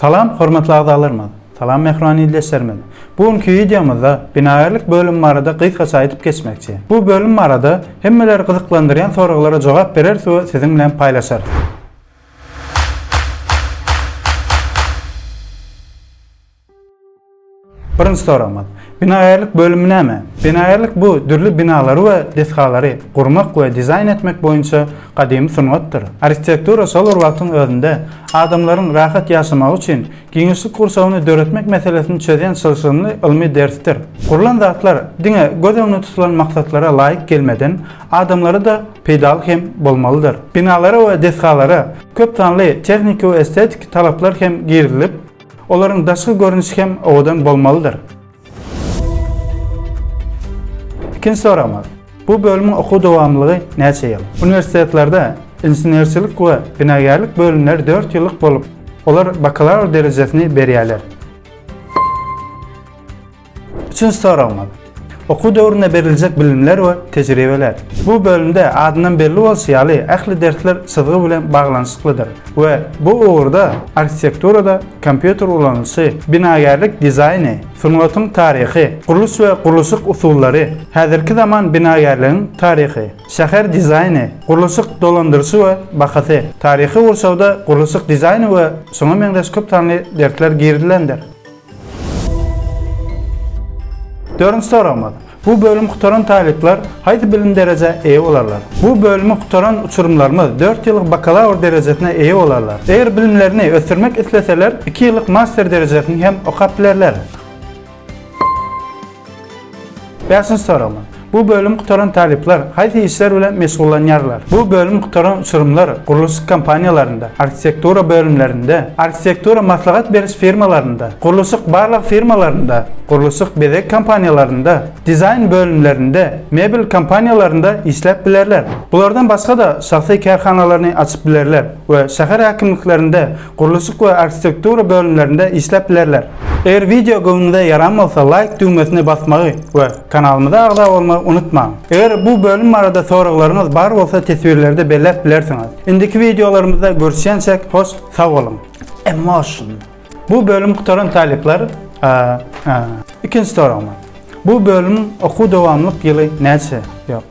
Salam, hormatly agdalarymyz. Salam Mehrani ildeşlerimiz. Bugünkü videomuzda binagerlik bölüm barada kıskaça aytyp geçmekçi. Bu bölüm barada hemmeleri kızıklandıran sorulara cevap bereriz we sizin bilen paylaşarız. Birinci sorumuz. Binagerlik bölümü näme? Binagerlik bu dürli binaları we deshalary gurmak we dizayn etmek boýunça kadim sungatdyr. Arxitektura şol urwagtyň özünde adamlaryň rahat ýaşamagy üçin giňişlik kursawyny döretmek meselesini çözen şylşyny ilmi dersdir. Kurulan zatlar diňe göz öňüne tutulan maksatlara laýyk gelmeden adamları da peýdalyk hem bolmalydyr. Binalara we deshalara köp sanly tehnik we estetik talaplar hem girilip, olaryň daşky görünüşi hem owadan bolmalydyr. İkinci sorumuz. Bu bölümün oku dowamlygy näçe ýyl? Universitetlerde inženerçilik we binagerlik bölümleri 4 ýyllyk bolup, olar bakalavr derejesini berýärler. Üçüncü sorumuz. Oku döwründe beriljek bilimler we tejribeler. Bu bölümde adından belli bolsaýaly ähli dersler syzygy bilen baglanyşyklydyr we bu uğurda arxitekturada kompýuter ulanışı, binagerlik dizaýny, sungatyň taryhy, guruluş we guruluşyk usullary, häzirki zaman binagerligiň taryhy, şäher dizaýny, guruluşyk dolandyrysy we bahasy, taryhy ursawda guruluşyk dizaýny we şoňa meňdeş köp sanly dersler girilendir. Dördüncü sorumuz. Bu bölüm kutaran talipler haydi bilim derece iyi olarlar. Bu bölümü kutaran uçurumlarımız 4 yıllık bakalavr derecesine iyi olarlar. Eğer bilimlerini ösürmek isteseler 2 yıllık master derecesini hem okaplerler. 5. sorumuz. Bu bölüm kutaran talipler haydi işler bilen meşgullanýarlar. Bu bölüm kutaran uçurumlar guruluşyk kampaniýalarynda, arxitektura bölümlerinde, arxitektura maslahat beriş firmalarında, guruluşyk barlyk firmalarında, guruluşyk bezek kampaniýalarynda, dizayn bölümlerinde, mebel kampaniýalarynda işläp bilerler. Bulardan başga da şahsy karhanalaryny açyp bilerler we şäher hakimliklerinde, guruluşyk we arxitektura bölümlerinde işläp bilerler. Eğer video göňüňize ýaram bolsa like düğmesine basmagy we kanalymyza agda bolmagy unutmaň. Eğer bu bölüm arada soraklaryňyz bar bolsa tesbirlerde belläp bilersiňiz. Indiki videolarymyzda görüşýänçek hoş sag bolun. Emotion. Bu bölüm kutaran talipler ikinci sorumuz. Bu bölümün oku dowamlyk ýyly näçe? Ýok.